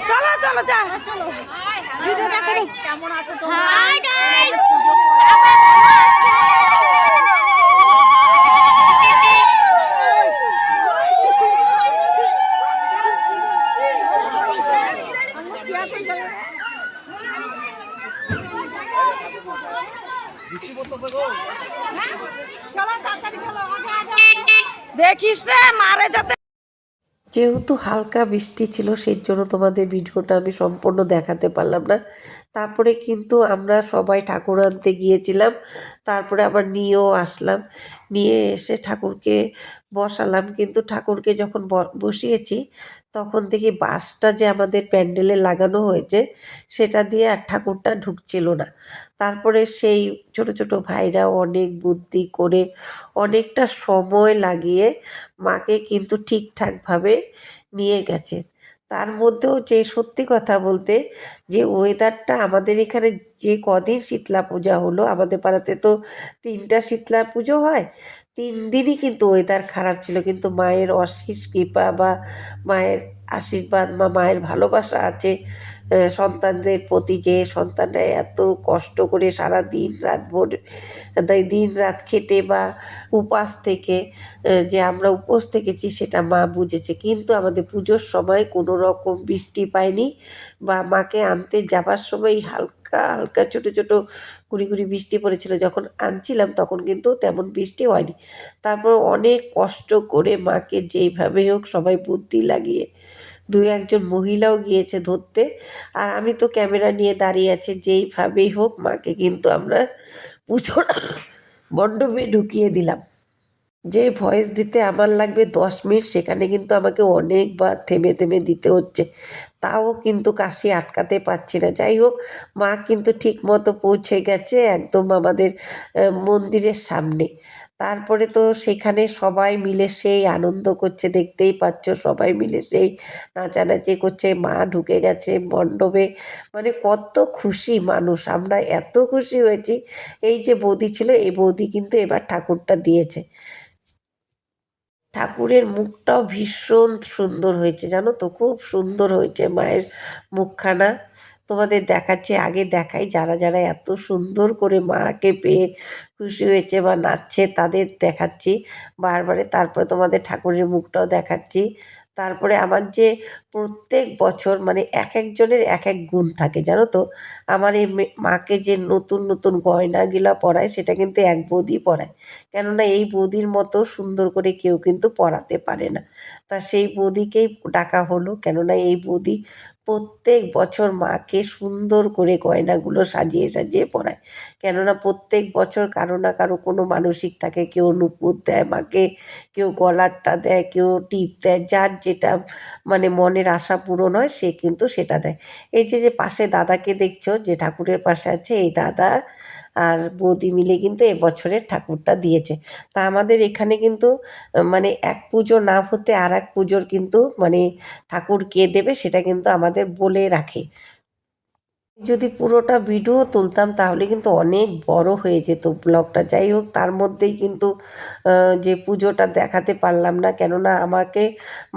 চলো চলো যা কেমন আছো দেখিস রে মারে যাতে। যেহেতু হালকা বৃষ্টি ছিল সেই জন্য তোমাদের ভিডিওটা আমি সম্পূর্ণ দেখাতে পারলাম না। তারপরে কিন্তু আমরা সবাই ঠাকুর আনতে গিয়েছিলাম, তারপরে আবার নিয়েও আসলাম। নিয়ে এসে ঠাকুরকে বসালাম, কিন্তু ঠাকুরকে যখন বসিয়েছি তখন দেখি বাঁশটা যে আমাদের প্যান্ডেলে লাগানো হয়েছে সেটা দিয়ে আর ঠাকুরটা ঢুকছিল না। তারপরে সেই ছোট ছোট ভাইরা অনেক বুদ্ধি করে অনেকটা সময় লাগিয়ে মাকে কিন্তু ঠিকঠাকভাবে নিয়ে গেছে। তার মধ্যেও যে সত্যি কথা বলতে যে ওয়েদারটা আমাদের এখানে যে কদিন শীতলা পূজা হলো, আমাদের পাড়াতে তো 3টা শীতলা পুজো হয়, 3 দিনই কিন্তু ওয়েদার খারাপ ছিল, কিন্তু মায়ের অশেষ কৃপা বা মায়ের আশীর্বাদ বা মায়ের ভালোবাসা আছে সন্তানদের প্রতি, যে সন্তানরা এত কষ্ট করে সারা দিন রাত ভোর দিন রাত খেটে বা উপাস থেকে যে আমরা উপোস থেকেছি সেটা মা বুঝেছে। কিন্তু আমাদের পুজোর সময় কোনো রকম বৃষ্টি পাইনি, বা মাকে আনতে যাবার সময় হালকা হালকা ছোটো ছোটো গুড়ি গুড়ি বৃষ্টি পড়েছিল, যখন আনছিলাম তখন কিন্তু তেমন বৃষ্টি হয়নি। তারপর অনেক কষ্ট করে মাকে যেইভাবে হোক সবাই বুদ্ধি লাগিয়ে 2-1জন মহিলাও গিয়েছে ধরতে, আর আমি তো ক্যামেরা নিয়ে দাঁড়িয়ে আছি, যেইভাবেই হোক মাকে কিন্তু আমরা পুজোর মণ্ডপে ঢুকিয়ে দিলাম। যে ভয়েস দিতে আমার লাগবে 10 মিনিট, সেখানে কিন্তু আমাকে অনেকবার থেমে থেমে দিতে হচ্ছে, তাও কিন্তু কাশি আটকাতে পারছি না। যাই হোক, মা কিন্তু ঠিক মতো পৌঁছে গেছে একদম আমাদের মন্দিরের সামনে। তারপরে তো সেখানে সবাই মিলে সেই আনন্দ করছে, দেখতেই পাচ্ছ সবাই মিলে সেই নাচানাচি করছে, মা ঢুকে গেছে মণ্ডপে। মানে কত খুশি মানুষ, আমরা এত খুশি হয়েছি। এই যে বৌদি ছিল, এই বৌদি কিন্তু এবার ঠাকুরটা দিয়েছে। ঠাকুরের মুখটাও ভীষণ সুন্দর হয়েছে, জানো তো, খুব সুন্দর হয়েছে মায়ের মুখখানা। তোমাদের দেখাচ্ছি, আগে দেখাই যারা যারা এত সুন্দর করে মাকে পেয়ে খুশি হয়েছে বা নাচছে তাদের দেখাচ্ছি বারবারে। তারপরে তোমাদের ঠাকুরের মুখটাও দেখাচ্ছি। তারপরে আমার যে প্রত্যেক বছর মানে এক একজনের এক এক গুণ থাকে, জানো তো। আমার এই মাকে যে নতুন নতুন গয়নাগুলা পরায় সেটা কিন্তু এক বৌদি পরায়, কেননা এই বৌদির মতো সুন্দর করে কেউ কিন্তু পরাতে পারে না। তা সেই বৌদিকেই ডাকা হলো, কেননা এই বৌদি প্রত্যেক বছর মাকে সুন্দর করে গয়নাগুলো সাজিয়ে সাজিয়ে পরায়। কেননা প্রত্যেক বছর কারো না কারো কোনো মানসিক থাকে, কেউ নূপুর দেয় মাকে, কেউ গলারটা দেয়, কেউ টিপ দেয়, যার যেটা মানে মনের আশা পূরণ হয় সে কিন্তু সেটা দেয়। এই যে যে পাশে দাদাকে দেখছো যে ঠাকুরের পাশে আছে, এই দাদা আর বৌদি মিলে কিন্তু এবছরের ঠাকুরটা দিয়েছে। তা আমাদের এখানে কিন্তু মানে এক পুজো না হতে আর এক পুজোর কিন্তু মানে ঠাকুর কে দেবে সেটা কিন্তু আমাদের বলে রাখে। যদি পুরোটা ভিডিও তুলতাম তাহলে কিন্তু অনেক বড় হয়ে যেত ব্লগটা। যাই হোক, তার মধ্যেই কিন্তু যে পুজোটা দেখাতে পারলাম না, কেননা আমাকে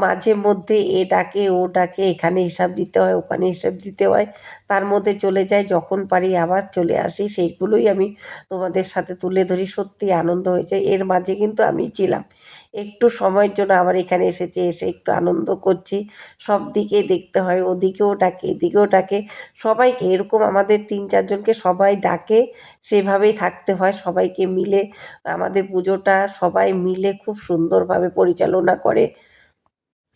মাঝে মধ্যে এ ডাকে ও ডাকে, এখানে হিসাব দিতে হয় ওখানে হিসাব দিতে হয়, তার মধ্যে চলে যায়, যখন পারি আবার চলে আসি, সেইগুলোই আমি তোমাদের সাথে তুলে ধরি। সত্যি আনন্দ হয়েছে, এর মাঝে কিন্তু আমি ছিলাম একটু সময়ের জন্য, আবার এখানে এসেছি, এসে একটু আনন্দ করছি। সব দিকে দেখতে হয়, ওদিকেও ডাকে এদিকেও ডাকে, সবাইকে এরকম আমাদের 3-4জনকে সবাই ডাকে, সেভাবেই থাকতে হয় সবাইকে মিলে। আমাদের পুজোটা সবাই মিলে খুব সুন্দরভাবে পরিচালনা করে।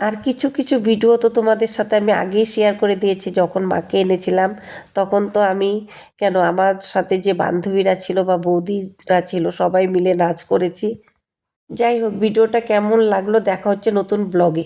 আর কিছু কিছু ভিডিও তো তোমাদের সাথে আমি আগেই শেয়ার করে দিয়েছি, যখন মাকে এনেছিলাম তখন তো আমি কেন আমার সাথে যে বান্ধবীরা ছিল বা বৌদিরা ছিল সবাই মিলে নাচ করেছি। যাই হোক, ভিডিওটা কেমন লাগলো দেখা হচ্ছে নতুন ব্লগে।